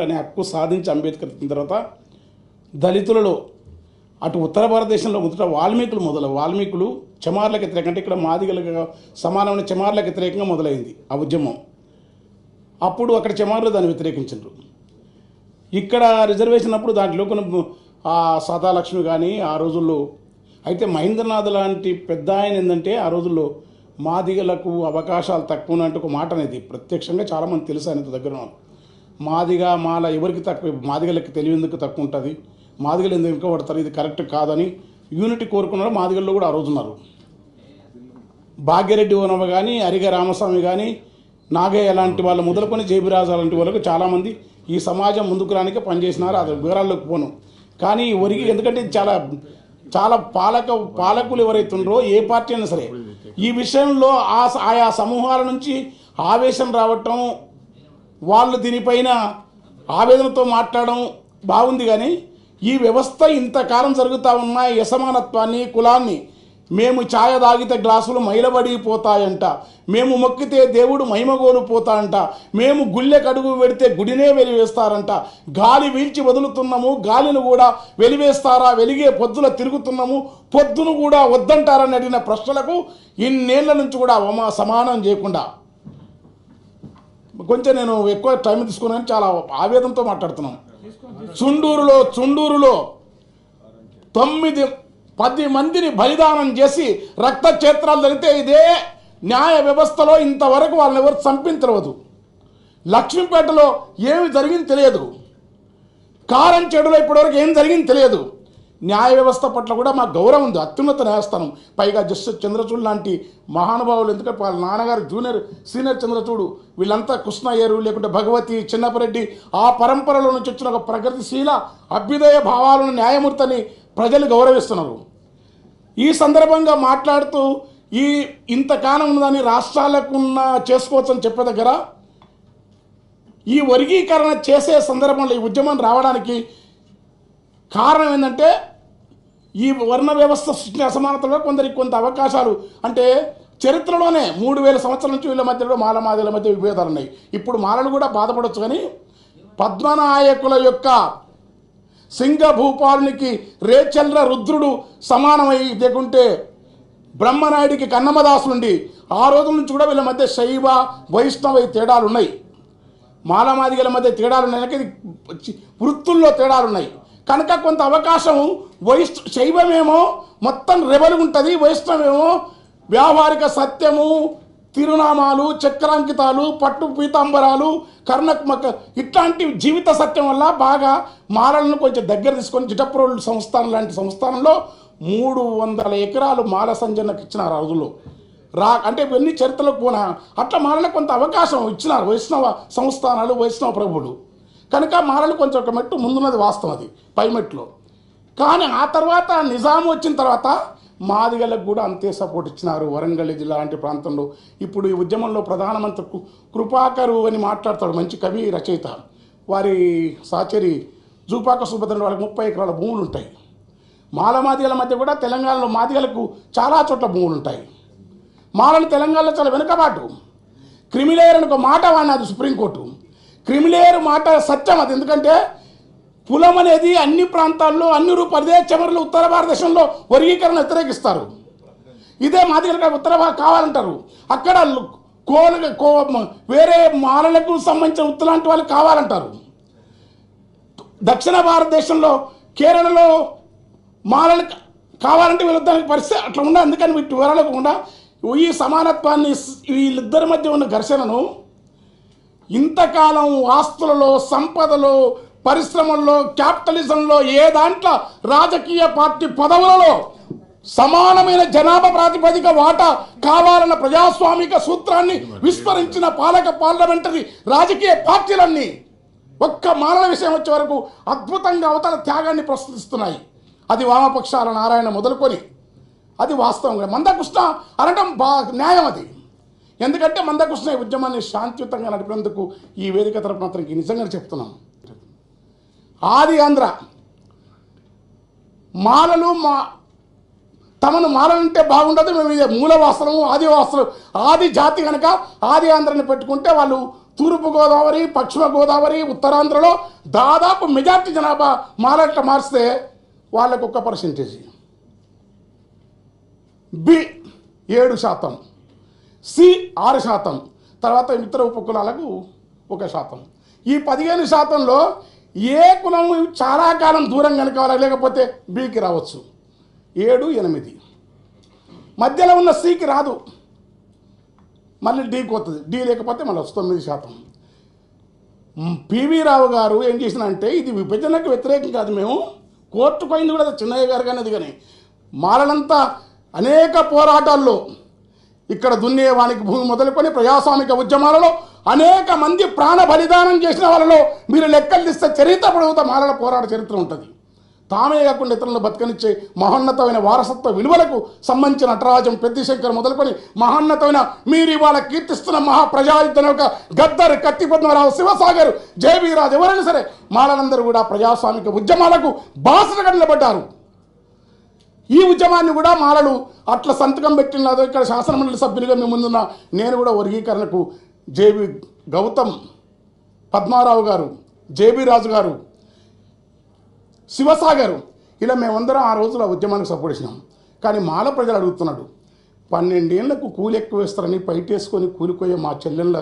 అనే హక్కు సాధించి అంబేద్కర్ తర్వాత దళితులలో అటు ఉత్తర భారతదేశంలో మొదట వాల్మీకులు చమార్లకు వ్యతిరేకంగా అంటే ఇక్కడ మాదిగలకు సమానమైన చమార్లకు వ్యతిరేకంగా మొదలైంది ఆ ఉద్యమం. అప్పుడు అక్కడ చమార్లు దాన్ని వ్యతిరేకించారు. ఇక్కడ రిజర్వేషన్ అప్పుడు దాంట్లో కొన్ని సదాలక్ష్మి కానీ ఆ రోజుల్లో అయితే మహేంద్రనాథ్ లాంటి పెద్ద ఆయన ఏంటంటే ఆ రోజుల్లో మాదిగలకు అవకాశాలు తక్కువ అంటే ఒక మాట అనేది ప్రత్యక్షంగా చాలామంది తెలుసు ఆయన దగ్గర మాదిగా మాల ఎవరికి తక్కువ మాదిగలకి తెలివేందుకు తక్కువ ఉంటుంది, మాదిగలు ఎందుకు వెనుకబడతారు, ఇది కరెక్ట్ కాదని యూనిటీ కోరుకున్నారు. మాదిగల్లో కూడా ఆ రోజు ఉన్నారు. భాగ్యరెడ్డి ఓనవ కానీ అరిగ రామస్వామి కానీ నాగయ్య లాంటి వాళ్ళు మొదలుకొని జేబిరాజు లాంటి వాళ్ళకు చాలామంది ఈ సమాజం ముందుకు రానికే పనిచేసినారు. అది వివరాల్లోకి పోను కానీ ఒరిగి ఎందుకంటే చాలా పాలకులు ఎవరైతే ఉన్నారో ఏ పార్టీ అయినా సరే ఈ విషయంలో ఆయా సమూహాల నుంచి ఆవేశం రావటం, వాళ్ళు దీనిపైన ఆవేదనతో మాట్లాడడం బాగుంది. కానీ ఈ వ్యవస్థ ఇంతకాలం జరుగుతూ ఉన్న యసమానత్వాన్ని కులాన్ని మేము ఛాయ తాగితే గ్లాసులు మైలబడిపోతాయంట, మేము మొక్కితే దేవుడు మైమగోలుపోతాయంట, మేము గుళ్ళె కడుగు పెడితే గుడినే వెలివేస్తారంట, గాలి వీల్చి వదులుతున్నాము గాలిని కూడా వెలివేస్తారా, వెలిగే పొద్దుల తిరుగుతున్నాము పొద్దును కూడా వద్దంటారని అడిగిన ప్రశ్నలకు ఇన్నేళ్ల నుంచి కూడా సమానం చేయకుండా కొంచెం నేను ఎక్కువ టైం తీసుకున్నాను, చాలా ఆవేదనతో మాట్లాడుతున్నాను. చుండూరులో 9-10 మందిని బలిదానం చేసి రక్త క్షేత్రాలు జరిగితే ఇదే న్యాయ వ్యవస్థలో ఇంతవరకు వాళ్ళని ఎవరు చంపించలేదు. లక్ష్మీపేటలో ఏమి జరిగింది తెలియదు, కారం చెడులో ఇప్పటివరకు ఏం జరిగింది తెలియదు. న్యాయ వ్యవస్థ పట్ల కూడా మాకు గౌరవం ఉంది, అత్యున్నత న్యాయస్థానం. పైగా జస్టిస్ చంద్రచూడ్ లాంటి మహానుభావులు, ఎందుకంటే వాళ్ళ నాన్నగారు సీనియర్ చంద్రచూడు, వీళ్ళంతా కృష్ణయ్యరు లేకుంటే భగవతి చిన్నపరెడ్డి ఆ పరంపరలో నుంచి వచ్చిన ఒక ప్రగతిశీల అభ్యుదయ భావాలను న్యాయమూర్తిని ప్రజలు గౌరవిస్తున్నారు. ఈ సందర్భంగా మాట్లాడుతూ ఇంతకాలం ఉన్నదని రాష్ట్రాలకున్న చేసుకోవచ్చని చెప్పే దగ్గర ఈ వర్గీకరణ చేసే సందర్భంలో ఈ ఉద్యమం రావడానికి కారణం ఏంటంటే ఈ వర్ణ వ్యవస్థ సృష్టించిన అసమానతలో కొందరికి కొంత అవకాశాలు అంటే చరిత్రలోనే 3000 సంవత్సరాల నుంచి వీళ్ళ మధ్యలో మాదిగల మధ్య విభేదాలు ఉన్నాయి. ఇప్పుడు మాలలు కూడా బాధపడవచ్చు. కానీ పద్మనాయకుల యొక్క సింగభూపాలునికి రేచంద్ర రుద్రుడు సమానమై లేకుంటే బ్రహ్మనాయుడికి కన్నమదాసులుండి ఆ రోజుల నుంచి కూడా వీళ్ళ మధ్య శైవ వైష్ణవ తేడాలు ఉన్నాయి, మాదిగల మధ్య తేడాలు ఉన్నాయి, వృత్తుల్లో తేడాలు ఉన్నాయి. కనుక కొంత అవకాశం శైవమేమో మొత్తం రెబలు ఉంటుంది, వైష్ణవేమో వ్యావహారిక సత్యము, తిరునామాలు, చక్రాంకితాలు, పట్టు పీతాంబరాలు, ఇట్లాంటి జీవిత సత్యం వల్ల బాగా మాలలను కొంచెం దగ్గర తీసుకొని జిటప్రోల్ సంస్థానం లాంటి సంస్థానంలో 300 ఎకరాలు మాల సంజనకు ఇచ్చినారు ఆ రోజుల్లో. అంటే ఇవన్నీ చరిత్రలకు పోనా అట్లా మాలకు కొంత అవకాశం ఇచ్చినారు వైష్ణవ సంస్థానాలు, వైష్ణవ ప్రభువులు. కనుక మాలలు కొంచెం ఒక మెట్టు ముందున్నది వాస్తవం, అది పై మెట్టులో. కానీ ఆ తర్వాత నిజాం వచ్చిన తర్వాత మాదిగలకు కూడా అంతే సపోర్ట్ ఇచ్చినారు. వరంగల్ జిల్లా లాంటి ప్రాంతంలో ఇప్పుడు ఈ ఉద్యమంలో ప్రధానమంత్రి కృపాకరు అని మాట్లాడతాడు, మంచి కవి రచయిత. వారి సాచరి జూపాక సుభద్ర వాళ్ళకి 30 ఎకరాల భూములు ఉంటాయి. మాదిగల మధ్య కూడా తెలంగాణలో మాదిగలకు చాలా చోట్ల భూములు ఉంటాయి. మాలను తెలంగాణలో చాలా వెనుకబాటు. క్రిమిలేయర్ అని ఒక మాట వాడినది సుప్రీంకోర్టు. క్రిమిలేయర్ మాట సత్యం అది, ఎందుకంటే కులం అనేది అన్ని ప్రాంతాల్లో అన్ని రూపాయలు చమరులు ఉత్తర భారతదేశంలో వర్గీకరణ వ్యతిరేకిస్తారు. ఇదే మాదిగలకు ఉత్తర కావాలంటారు. అక్కడ వేరే మాలలకు సంబంధించిన ఉత్తలాంటి వాళ్ళు కావాలంటారు. దక్షిణ భారతదేశంలో కేరళలో మాలలు కావాలంటే వీళ్ళిద్దరికి పరిస్థితి అట్లా ఉండాలి. అందుకని వీటి వివరాలకుండా ఈ సమానత్వాన్ని వీళ్ళిద్దరి మధ్య ఉన్న ఘర్షణను ఇంతకాలం ఆస్తులలో, సంపదలో, పరిశ్రమల్లో, క్యాపిటలిజంలో, ఏ దాంట్లో రాజకీయ పార్టీ పదవులలో సమానమైన జనాభా ప్రాతిపదిక వాటా కావాలన్న ప్రజాస్వామిక సూత్రాన్ని విస్మరించిన పార్లమెంటరీ రాజకీయ పార్టీలన్నీ ఒక్క మాలల విషయం వచ్చే వరకు అద్భుతంగా అవతల త్యాగాన్ని ప్రస్తుతిస్తున్నాయి. అది వామపక్షాల నారాయణ మొదలుకొని అది వాస్తవంగా మందకృష్ణ అనడం న్యాయం అది. ఎందుకంటే మందకృష్ణ ఉద్యమాన్ని శాంతియుతంగా నడిపినందుకు ఈ వేదిక తరపున అతనికి నిజంగా చెప్తున్నాను. ఆది ఆంధ్ర మాలలు తమను మాలలంటే బాగుండదు, మేము మూలవాసనము ఆదివాసనం ఆది జాతి కనుక ఆది ఆంధ్రని పెట్టుకుంటే వాళ్ళు తూర్పుగోదావరి, పశ్చిమ గోదావరి, ఉత్తరాంధ్రలో దాదాపు మెజార్టీ జనాభా మాలట్ల మార్చితే వాళ్ళకు 1%, బి 7%, సి 6%, తర్వాత ఇతర ఉపకులాలకు 1%. ఈ 15%లో ఏ కులం చాలా కాలం దూరం కనుక లేకపోతే బికి రావచ్చు, 7, 8. మధ్యలో ఉన్న సికి రాదు, మళ్ళీ డీకి వస్తుంది, డి లేకపోతే మళ్ళీ 9%. పివి రావు గారు ఏం చేసినంటే ఇది విభజనకు వ్యతిరేకం కాదు, మేము కోర్టుకు పోయింది కూడా చిన్నయ్య గారు కానీ అది కానీ మాలలంతా అనేక పోరాటాల్లో ఇక్కడ దున్నేవానికి భూమి మొదలుకొని ప్రజాస్వామిక ఉద్యమాలలో అనేక మంది ప్రాణ బలిదానం చేసిన వాళ్ళలో మీరు లెక్కలు తీస్తే చరిత్ర పొడుగుతా మాలల పోరాట చరిత్ర ఉంటుంది. తామే కాకుండా ఇతరులను బతకనిచ్చే మహోన్నతమైన వారసత్వ విలువలకు సంబంధించిన నటరాజం, పెద్దిశంకర్ మొదలుకొని మహోన్నతమైన మీరు ఇవాళ కీర్తిస్తున్న మహాప్రజాయుద్ధం యొక్క గద్దర్, కత్తి పద్మరావు, శివసాగర్, జేవీరాజు ఎవరైనా సరే మాలలందరూ కూడా ప్రజాస్వామిక ఉద్యమాలకు బాసటగా నిలబడ్డారు. ఈ ఉద్యమాన్ని కూడా మాలలు అట్లా సంతకం పెట్టినదో ఇక్కడ శాసనమండలి సభ్యులుగా మీ ముందున్న నేను కూడా వర్గీకరణకు జేబీ గౌతమ్, పద్మారావు గారు, జేబీ రాజు గారు, శివసాగర్ ఇలా మేమందరం ఆ రోజుల ఉద్యమానికి సపోర్ట్ చేసినాం. కానీ మాల ప్రజలు అడుగుతున్నాడు, 12 ఏళ్లకు కూలి ఎక్కువ వేస్తారని పైటేసుకొని కూలిపోయే మా చెల్లెళ్ళ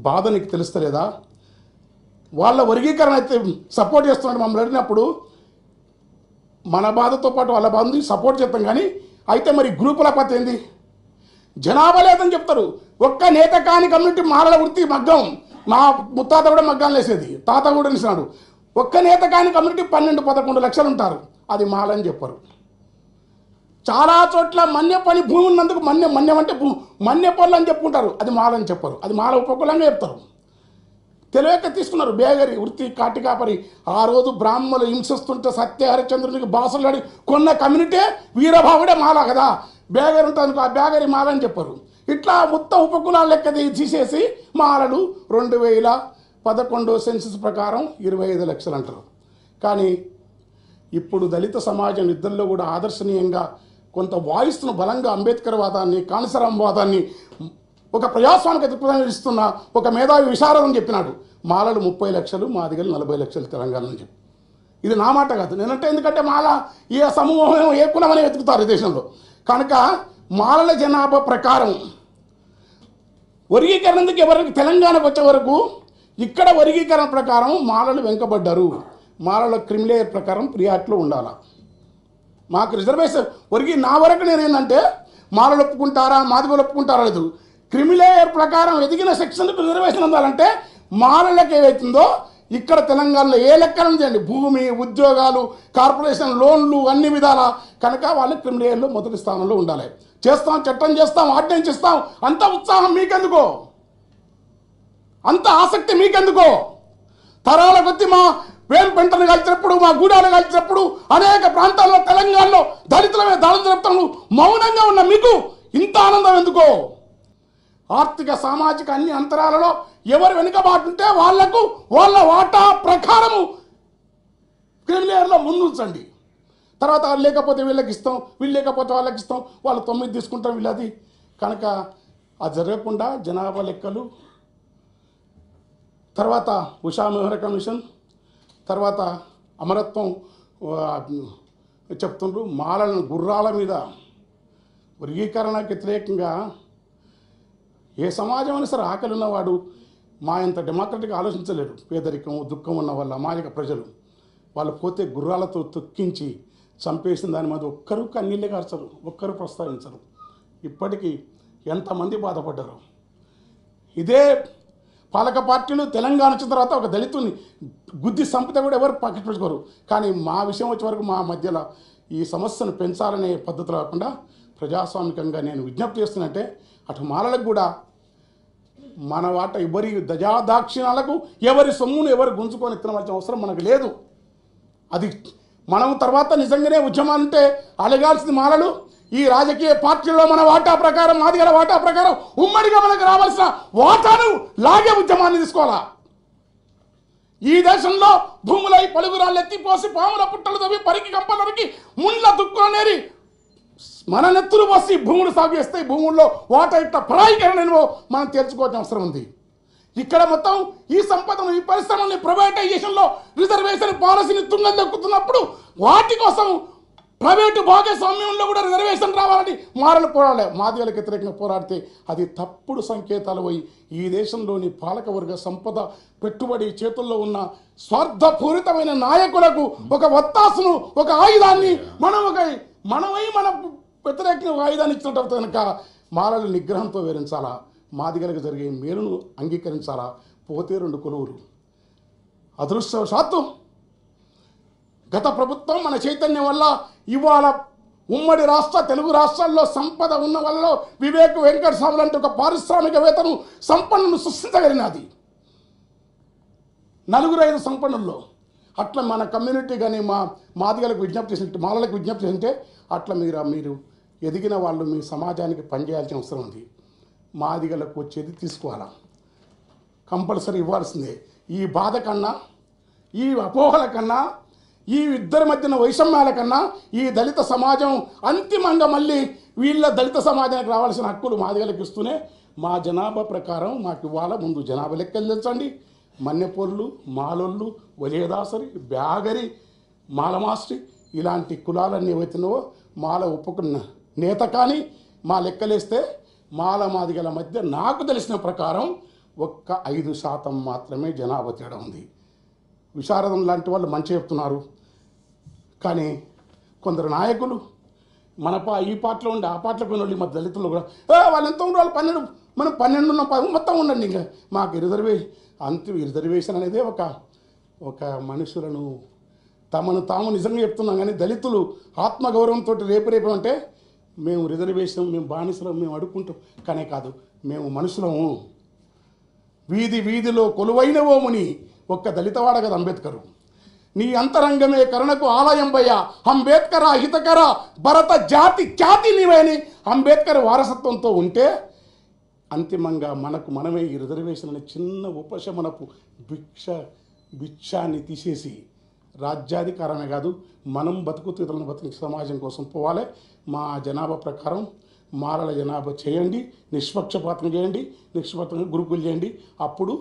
బాధ నీకు తెలుస్తలేదా? వాళ్ళ వర్గీకరణ అయితే సపోర్ట్ చేస్తున్నాడు మమ్మల్ని అడిగినప్పుడు మన బాధతో పాటు వాళ్ళ బాధని సపోర్ట్ చేస్తాం. కానీ అయితే మరి గ్రూపుల పద్ధతి ఏంది? జనాభా లేదని చెప్తారు. ఒక్క నేత కాని కమ్యూనిటీ మాలల వృత్తి మగ్గం, మా ముత్తాత కూడా మగ్గాలు వేసేది, తాత కూడా నిలిచినాడు. ఒక్క నేత కాని కమ్యూనిటీ 12-11 లక్షలు ఉంటారు, అది మాలని చెప్పరు. చాలా చోట్ల మన్య పని భూమి ఉన్నందుకు మన్యం అంటే మన్య పనులు అని చెప్పుకుంటారు, అది మాలని చెప్పరు, అది మాల ఉపకులంగా చెప్తారు. తెలియక తీసుకున్నారు. బేగరి వృత్తి కాటికాపరి ఆ రోజు బ్రాహ్మణులు హింసిస్తుంటే సత్య హరిశ్చంద్రునికి బాసలాడి కొన్న కమ్యూనిటీ వీరభావుడే మాల కదా, బేగరి ఉంటుంది ఆ బేగరి మాల అని చెప్పరు. ఇట్లా మొత్తం ఉపకులాల లెక్క తీసేసి మాలలు 2011 సెన్సస్ ప్రకారం 25 లక్షలు అంటారు. కానీ ఇప్పుడు దళిత సమాజం ఇద్దరిలో కూడా ఆదర్శనీయంగా కొంత వాయిస్ను బలంగా అంబేద్కర్ వాదాన్ని, కాన్సరాం వాదాన్ని ఒక ప్రజాస్వామిక దృక్పథం ఇస్తున్న ఒక మేధావి విశారదని చెప్పినాడు. మాలలు 30 లక్షలు, మా దగ్గర 40 లక్షలు తెలంగాణ అని చెప్పి. ఇది నా మాట కాదు, నేనంటే ఎందుకంటే మాల ఏ సమూహం ఏ కులం అని వెతుకుతారు దేశంలో. కనుక మాలల జనాభా ప్రకారం వర్గీకరణకు ఎవరికి తెలంగాణకు వచ్చే వరకు ఇక్కడ వర్గీకరణ ప్రకారం మాలలు వెనుకబడ్డారు. మాలల క్రిమిలేయర్ ప్రకారం ప్రియాట్లో ఉండాలా, మాకు రిజర్వేషన్ నా వరకు నేను ఏంటంటే మాలలు ఒప్పుకుంటారా మాదిగలు ఒప్పుకుంటారా లేదు, క్రిమిలేయర్ ప్రకారం ఎదిగిన సెక్షన్లకు రిజర్వేషన్ అందాలంటే మాలలకు ఏవైతుందో ఇక్కడ తెలంగాణలో ఏ లెక్కన చేయండి, భూమి, ఉద్యోగాలు, కార్పొరేషన్ లోన్లు అన్ని విధాల కనుక వాళ్ళు క్రిమిలేయర్లో మొదటి స్థానంలో ఉండాలి. చేస్తాం, చట్టం చేస్తాం, ఆర్డినెన్స్ ఇస్తాం, అంత ఉత్సాహం మీకెందుకో, అంత ఆసక్తి మీకెందుకో? తరాల కొద్ది మా వేంపెంటను కలిసినప్పుడు, మా గూడాలు కలిసినప్పుడు అనేక ప్రాంతాల్లో తెలంగాణలో దళితులమే దాడులు జరుపుతాము, మౌనంగా ఉన్న మీకు ఇంత ఆనందం ఎందుకో? ఆర్థిక సామాజిక అన్ని అంతరాలలో ఎవరు వెనుకబాటుంటే వాళ్లకు వాళ్ళ వాటా ప్రకారము క్రిమిలేయర్లో ముందుంచండి. తర్వాత లేకపోతే వీళ్ళకి ఇస్తాం, వీళ్ళు లేకపోతే వాళ్ళకి ఇస్తాం, వాళ్ళు 9 తీసుకుంటాం వీళ్ళది. కనుక అది జరగకుండా జనాభా లెక్కలు, తర్వాత ఉషా మెహ్రా కమిషన్, తర్వాత అమరత్వం చెప్తుండ్రు. మాలలను గుర్రాల మీద వర్గీకరణకు వ్యతిరేకంగా ఏ సమాజం అయినా సరే ఆకలి ఉన్నవాడు మా ఇంత డెమోక్రటిక్గా ఆలోచించలేడు. పేదరికం, దుఃఖం ఉన్న వాళ్ళ అమాయక ప్రజలు వాళ్ళు పోతే గుర్రాలతో తొక్కించి చంపేసిన దాని మీద ఒక్కరు కన్నీళ్ళే కార్చరు, ఒక్కరు ప్రస్తావించరు. ఇప్పటికీ ఎంతమంది బాధపడ్డారు. ఇదే పాలక పార్టీలు తెలంగాణ వచ్చిన తర్వాత ఒక దళితుని గుద్ది సంపద కూడా ఎవరు పట్టించుకోరు. కానీ మా విషయం వచ్చే వరకు మా మధ్యలో ఈ సమస్యను పెంచాలనే పద్ధతి రాకుండా ప్రజాస్వామికంగా నేను విజ్ఞప్తి చేస్తున్నట్టే అటు మాలలకు కూడా మన వాట ఎవరి దజాదాక్షిణాలకు ఎవరి సొమ్మును ఎవరు గుంజుకొని ఎత్తనవలసిన అవసరం మనకు లేదు. అది మనం తర్వాత నిజంగానే ఉద్యమం అంటే అలగాల్సింది మాలలు. ఈ రాజకీయ పార్టీల్లో మన వాటా ప్రకారం, మాదిగల వాటా ప్రకారం ఉమ్మడిగా మనకు రావాల్సిన వాటాను లాగే ఉద్యమాన్ని తీసుకోవాలా. ఈ దేశంలో భూములై పలుగురాళ్ళు ఎత్తిపోసి పాముల పుట్టలు తవ్వి పరికి కంపలరికి ముండ్ల దుక్కునేరి మన నెత్తులు పోసి భూములు సాగు చేస్తాయి. భూముల్లో వాటా ఇట్లా పరాయికరణ మనం తేల్చుకోవాల్సిన అవసరం ఉంది. ఇక్కడ మొత్తం ఈ సంపదను ఈ పరిశ్రమని ప్రైవేటైజేషన్లో రిజర్వేషన్ పాలసీని తుంగం దక్కుతున్నప్పుడు వాటి కోసం ప్రైవేటు భాగస్వామ్యంలో కూడా రిజర్వేషన్ రావాలని మారలు పోరాడాలి. మాదిగలకు వ్యతిరేకంగా పోరాడితే అది తప్పుడు సంకేతాలు పోయి ఈ దేశంలోని పాలకవర్గ సంపద పెట్టుబడి చేతుల్లో ఉన్న స్వార్థపూరితమైన నాయకులకు ఒక వత్తాసును ఒక ఆయుధాన్ని మనమై మన వ్యతిరేకంగా ఆయుధాన్ని ఇచ్చినట్టు కనుక మాలలు నిగ్రహంతో వివరించాలా, మాదిగలకు జరిగే మేలును అంగీకరించాలా. పోతే 2 కొలువులు. అదృష్టవశాత్తు గత ప్రభుత్వం మన చైతన్యం వల్ల ఇవాళ ఉమ్మడి తెలుగు రాష్ట్రాల్లో సంపద ఉన్న వల్ల వివేక్ వెంకట స్వామి లాంటి ఒక పారిశ్రామికవేత్తను సంపన్నును సృష్టించగలిగినది. 4-5 సంపన్నుల్లో అట్లా మన కమ్యూనిటీ కానీ మాదిగలకు విజ్ఞప్తి చేసింటే, మాలలకు విజ్ఞప్తి చేసింటే అట్లా మీరు ఎదిగిన వాళ్ళు మీ సమాజానికి పనిచేయాల్సిన అవసరం ఉంది. మాదిగలకు వచ్చేది తీసుకోవాలా, కంపల్సరీ ఇవ్వాల్సిందే. ఈ బాధ కన్నా, ఈ అపోహల కన్నా, ఈ ఇద్దరి మధ్యన వైషమ్యాల కన్నా ఈ దళిత సమాజం అంతిమంగా మళ్ళీ వీళ్ళ దళిత సమాజానికి రావాల్సిన హక్కులు మాదిగలకు ఇస్తూనే మా జనాభా ప్రకారం మాకు ఇవ్వాల. ముందు జనాభా లెక్కలు తెలుసండి. మన్నెపోళ్ళు, మాలోళ్ళు, వలియదాసరి, బ్యాగరి, మాలమాస్టి ఇలాంటి కులాలన్నీ ఏవైతున్నావో మాల ఒప్పుకున్న నేత కానీ మా లెక్కలేస్తే మాల మాదిగల మధ్య నాకు తెలిసిన ప్రకారం ఒక్క 5% మాత్రమే జనాభా తేడా ఉంది. విశారదం లాంటి వాళ్ళు మంచి చెప్తున్నారు, కానీ కొందరు నాయకులు ఈ పార్టీలో ఉండి ఆ పార్టీలో పోయిన వాళ్ళు మా దళితులు కూడా వాళ్ళు ఎంత ఉండాలి 12, మనం 12 ఉన్నాం, మొత్తం ఉండండి. ఇంకా మాకు రిజర్వేషన్ అనేది ఒక మనుషులను తమను తాము నిజంగా చెప్తున్నాం. కానీ దళితులు ఆత్మగౌరవంతో రేపు అంటే మేము రిజర్వేషన్, మేము బానిసలం, మేము అడుక్కుంటాం. కానీ కాదు, మేము మనుషులము. వీధిలో కొలువైనవో ముని ఒక్క దళితవాడ కదా అంబేద్కరు. నీ అంతరంగమే కరుణకు ఆలయం భయ అంబేద్కర హితకర భరత జాతి ఖ్యాతి నీవేని అంబేద్కర్ వారసత్వంతో ఉంటే అంతిమంగా మనమే ఈ రిజర్వేషన్ అనే చిన్న ఉపశమనపు భిక్షాన్ని తీసేసి రాజ్యాధికారమే కాదు, మనం బతుకుతీతలను బతికి సమాజం కోసం పోవాలి. మా జనాభా ప్రకారం మాలల జనాభా చేయండి, నిష్పక్షపాతం చేయండి, నిష్పక్షంగా గ్రూపులు చేయండి. అప్పుడు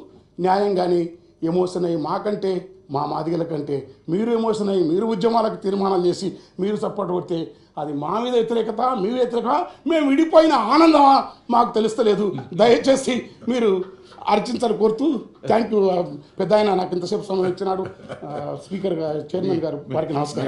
న్యాయం. కానీ ఎమోషన్ అయ్యి మాకంటే మా మాదిగల కంటే మీరు ఎమోషన్ అయ్యి మీరు ఉద్యమాలకు తీర్మానాలు చేసి మీరు సపోర్ట్ కొడితే అది మా మీద వ్యతిరేకత, మీ వ్యతిరేకత, మేము విడిపోయిన ఆనందమా మాకు తెలుస్తలేదు. దయచేసి మీరు అర్చించాలని కోరుతూ థ్యాంక్ యూ. పెద్ద ఆయన నాకు ఇంతసేపు సమయం ఇచ్చినాడు. స్పీకర్ చైర్మన్ గారు వారికి నమస్కారం.